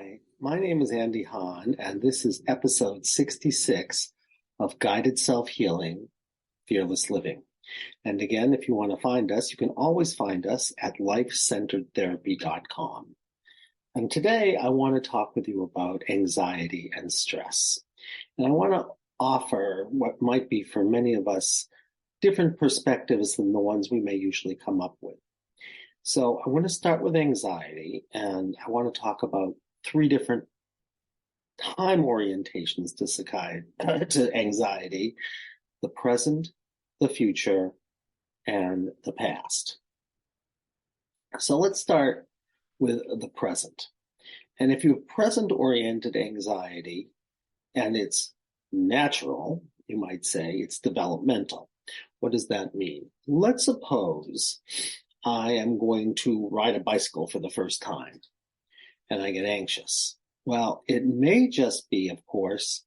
Hi, my name is Andy Hahn, and this is episode 66 of Guided Self-Healing, Fearless Living. And again, if you want to find us, you can always find us at lifecenteredtherapy.com. And today I want to talk with you about anxiety and stress. And I want to offer what might be for many of us different perspectives than the ones we may usually come up with. So I want to start with anxiety, and I want to talk about three different time orientations to anxiety: the present, the future, and the past. So let's start with the present. And if you have present-oriented anxiety, and it's natural, you might say it's developmental. What does that mean? Let's suppose I am going to ride a bicycle for the first time and I get anxious. Well, it may just be, of course,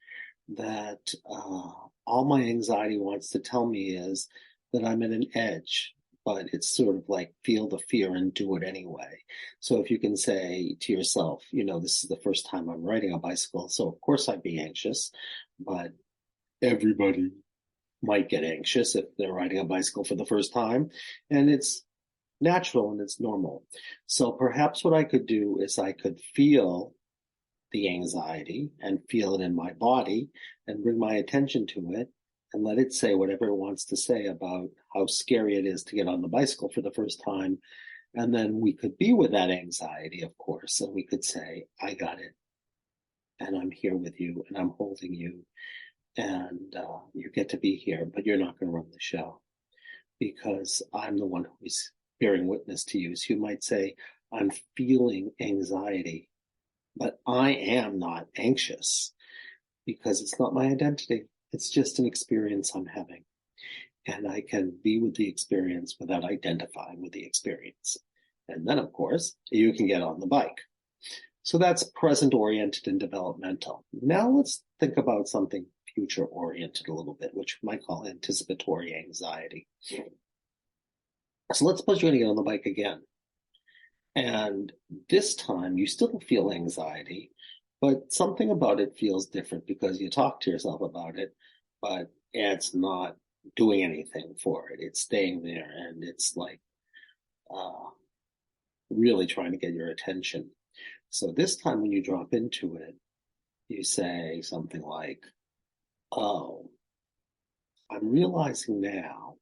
that all my anxiety wants to tell me is that I'm at an edge, but it's sort of like feel the fear and do it anyway. So if you can say to yourself, this is the first time I'm riding a bicycle, so of course I'd be anxious, but everybody might get anxious if they're riding a bicycle for the first time, and it's natural and it's normal. So perhaps what I could do is I could feel the anxiety and feel it in my body and bring my attention to it and let it say whatever it wants to say about how scary it is to get on the bicycle for the first time. And then we could be with that anxiety, of course, and we could say, I got it, and I'm here with you, and I'm holding you, and you get to be here, but you're not going to run the show because I'm the one who's bearing witness to you. So you might say, I'm feeling anxiety, but I am not anxious because it's not my identity. It's just an experience I'm having. And I can be with the experience without identifying with the experience. And then, of course, you can get on the bike. So that's present-oriented and developmental. Now let's think about something future-oriented a little bit, which we might call anticipatory anxiety. So let's suppose you're going to get on the bike again. And this time you still feel anxiety, but something about it feels different because you talk to yourself about it, but it's not doing anything for it. It's staying there, and it's like really trying to get your attention. So this time when you drop into it, you say something like, oh, I'm realizing now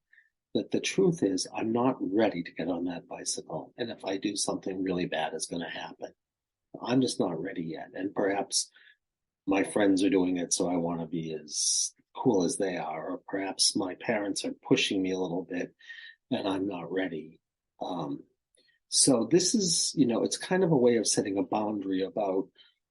that the truth is I'm not ready to get on that bicycle. And if I do, something really bad is going to happen. I'm just not ready yet. And perhaps my friends are doing it, so I want to be as cool as they are. Or perhaps my parents are pushing me a little bit and I'm not ready. So this is, it's kind of a way of setting a boundary about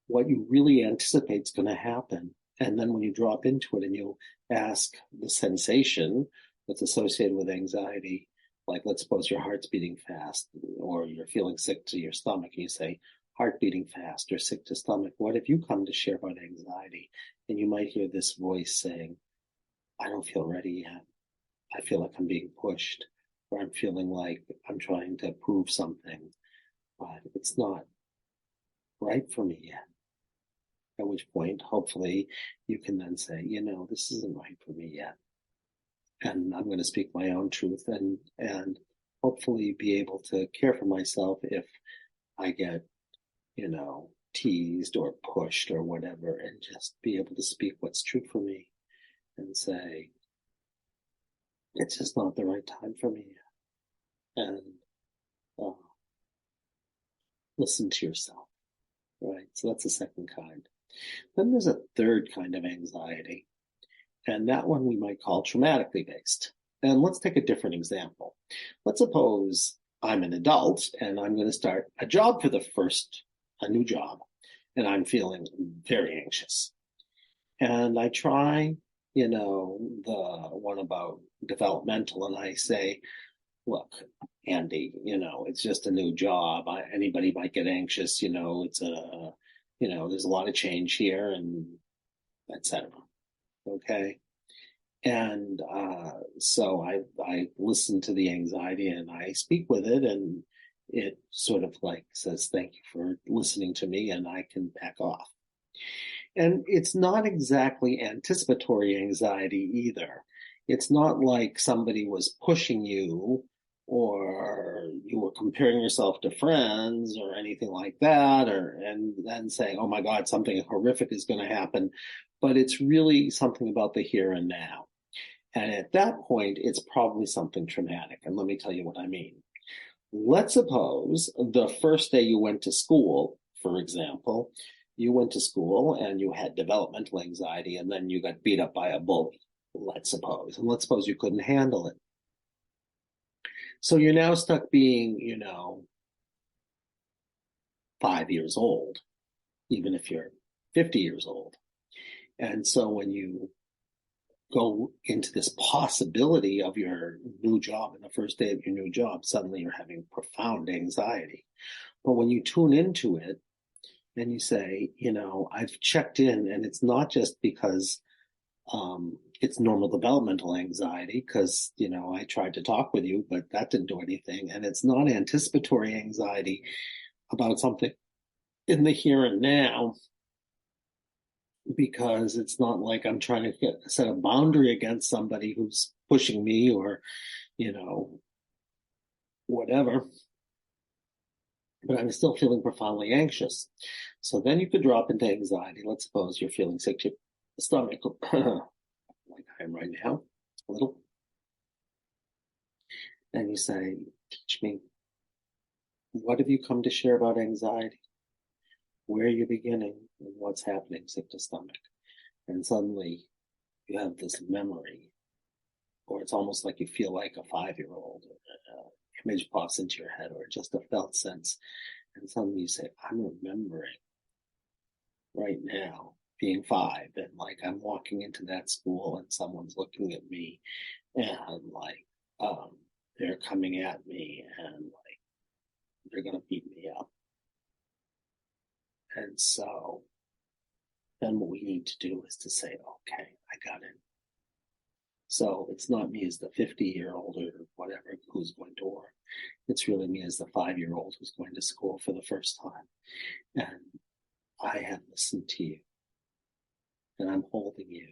what you really anticipate is going to happen. And then when you drop into it and you ask the sensation that's associated with anxiety, like let's suppose your heart's beating fast or you're feeling sick to your stomach, and you say, heart beating fast or sick to stomach, what if you come to share about anxiety? And you might hear this voice saying, I don't feel ready yet. I feel like I'm being pushed, or I'm feeling like I'm trying to prove something, but it's not right for me yet. At which point, hopefully, you can then say, this isn't right for me yet. And I'm going to speak my own truth and hopefully be able to care for myself if I get, teased or pushed or whatever, and just be able to speak what's true for me and say, it's just not the right time for me yet. And listen to yourself, right? So that's the second kind. Then there's a third kind of anxiety, and that one we might call traumatically based. And let's take a different example. Let's suppose I'm an adult and I'm going to start a job a new job, and I'm feeling very anxious. And I try, the one about developmental, and I say, look, Andy, it's just a new job. Anybody might get anxious, it's there's a lot of change here, and etc. Okay. And so I listen to the anxiety and I speak with it, and it sort of like says, thank you for listening to me, and I can back off. And it's not exactly anticipatory anxiety either. It's not like somebody was pushing you or you were comparing yourself to friends or anything like that, and then saying, oh my God, something horrific is going to happen. But it's really something about the here and now. And at that point, it's probably something traumatic. And let me tell you what I mean. Let's suppose the first day you went to school, for example, you went to school and you had developmental anxiety, and then you got beat up by a bully, let's suppose. And let's suppose you couldn't handle it. So you're now stuck being, 5 years old, even if you're 50 years old. And so when you go into this possibility of your new job and the first day of your new job, suddenly you're having profound anxiety. But when you tune into it and you say, I've checked in, and it's not just because it's normal developmental anxiety, because, I tried to talk with you, but that didn't do anything. And it's not anticipatory anxiety about something in the here and now, because it's not like I'm trying to set a boundary against somebody who's pushing me or, whatever. But I'm still feeling profoundly anxious. So then you could drop into anxiety. Let's suppose you're feeling sick to your stomach, like I am right now, a little. And you say, teach me, what have you come to share about anxiety? Where are you beginning and what's happening, sick to stomach? And suddenly you have this memory, or it's almost like you feel like a 5-year-old, image pops into your head, or just a felt sense. And suddenly you say, I'm remembering right now being 5, and like I'm walking into that school and someone's looking at me, and like they're coming at me, and like they're gonna beat me up. And so then what we need to do is to say, okay, I got it. So it's not me as the 50-year-old or whatever who's going to work. It's really me as the 5-year-old who's going to school for the first time. And I have listened to you. And I'm holding you.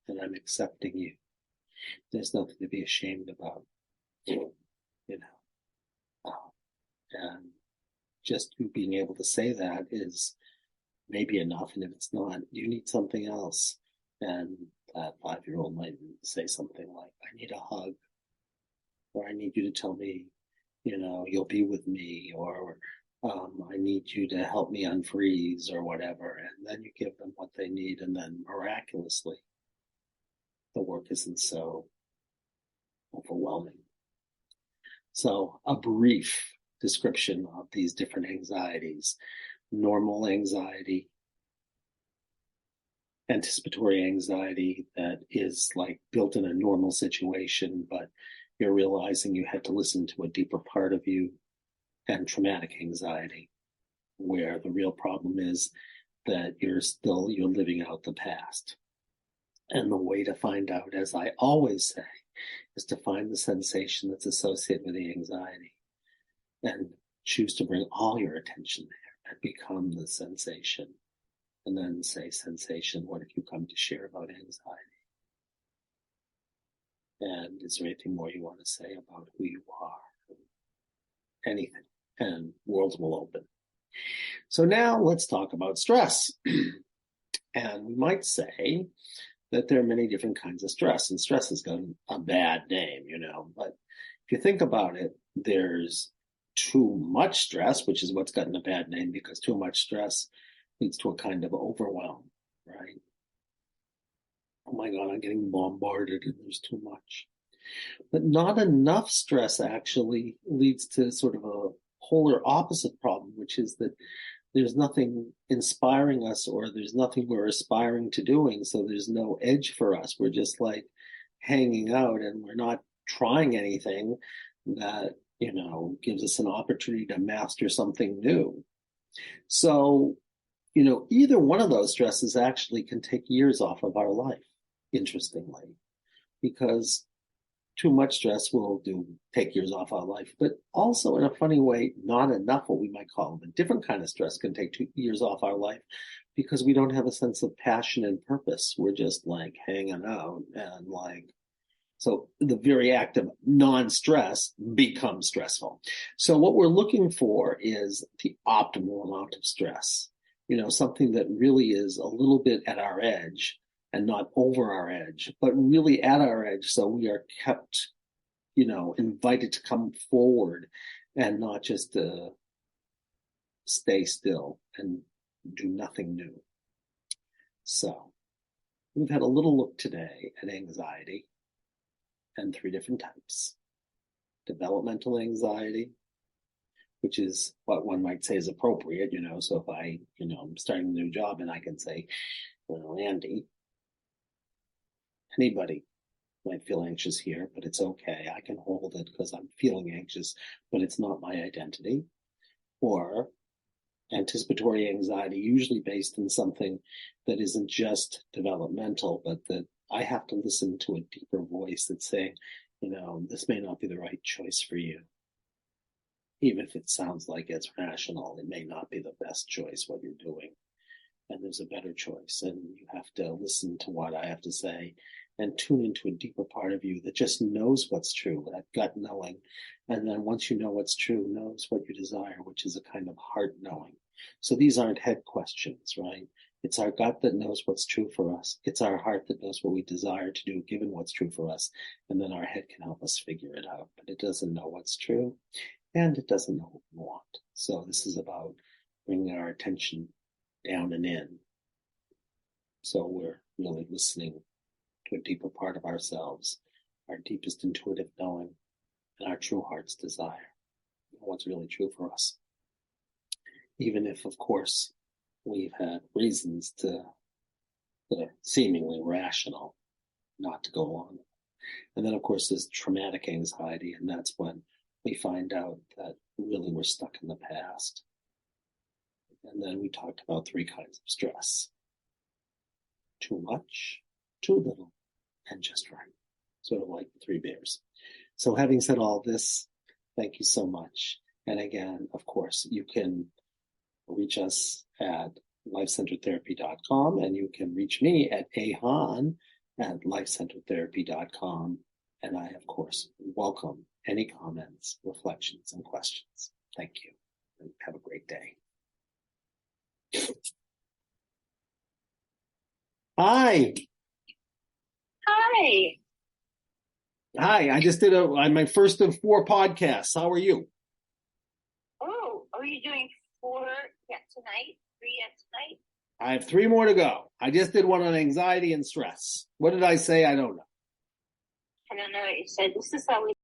And I'm accepting you. There's nothing to be ashamed about. And just being able to say that is maybe enough. And if it's not, you need something else. And that 5-year-old might say something like, I need a hug, or I need you to tell me, you'll be with me, or I need you to help me unfreeze, or whatever. And then you give them what they need, and then miraculously, the work isn't so overwhelming. So a brief description of these different anxieties: normal anxiety, anticipatory anxiety that is like built in a normal situation, but you're realizing you had to listen to a deeper part of you, and traumatic anxiety, where the real problem is that you're living out the past. And the way to find out, as I always say, is to find the sensation that's associated with the anxiety and choose to bring all your attention there and become the sensation. And then say, sensation, what have you come to share about anxiety? And is there anything more you want to say about who you are? Anything. And worlds will open. So now let's talk about stress. And we might say that there are many different kinds of stress, and stress has got a bad name, but if you think about it, there's too much stress, which is what's gotten a bad name, because too much stress leads to a kind of overwhelm, right? Oh my God, I'm getting bombarded and there's too much. But not enough stress actually leads to sort of a polar opposite problem, which is that there's nothing inspiring us, or there's nothing we're aspiring to doing. So there's no edge for us. We're just like hanging out, and we're not trying anything that, gives us an opportunity to master something new. So, either one of those stresses actually can take years off of our life, interestingly, because too much stress will take years off our life, but also in a funny way, not enough, what we might call a different kind of stress can take 2 years off our life because we don't have a sense of passion and purpose. We're just like hanging out and so the very act of non-stress becomes stressful. So what we're looking for is the optimal amount of stress, something that really is a little bit at our edge and not over our edge, but really at our edge. So we are kept, invited to come forward and not just to stay still and do nothing new. So we've had a little look today at anxiety and 3 different types. Developmental anxiety, which is what one might say is appropriate, so if I'm starting a new job and I can say, well, Andy, anybody might feel anxious here, but it's okay. I can hold it because I'm feeling anxious, but it's not my identity. Or anticipatory anxiety, usually based in something that isn't just developmental, but that I have to listen to a deeper voice that's saying, this may not be the right choice for you. Even if it sounds like it's rational, it may not be the best choice what you're doing. And there's a better choice. And you have to listen to what I have to say and tune into a deeper part of you that just knows what's true, that gut knowing. And then once you know what's true, knows what you desire, which is a kind of heart knowing. So these aren't head questions, right? It's our gut that knows what's true for us. It's our heart that knows what we desire to do, given what's true for us. And then our head can help us figure it out. But it doesn't know what's true, and it doesn't know what we want. So this is about bringing our attention down and in. So we're really listening to a deeper part of ourselves, our deepest intuitive knowing, and our true heart's desire, what's really true for us. Even if, of course, we've had reasons that are seemingly rational not to go along. And then, of course, there's traumatic anxiety, and that's when we find out that really we're stuck in the past. And then we talked about 3 kinds of stress. Too much, too little, and just right. Sort of like the 3 bears. So having said all this, thank you so much. And again, of course, you can reach us at lifecenteredtherapy.com, and you can reach me at Hahn at lifecenteredtherapy.com. And I, of course, welcome any comments, reflections, and questions. Thank you, and have a great day. Hi. Hi. Hi, I just did my first of 4 podcasts. How are you? Oh, are you doing 4 yet tonight? 3 yet tonight? I have 3 more to go. I just did one on anxiety and stress. What did I say? I don't know. I don't know what you said. This is how we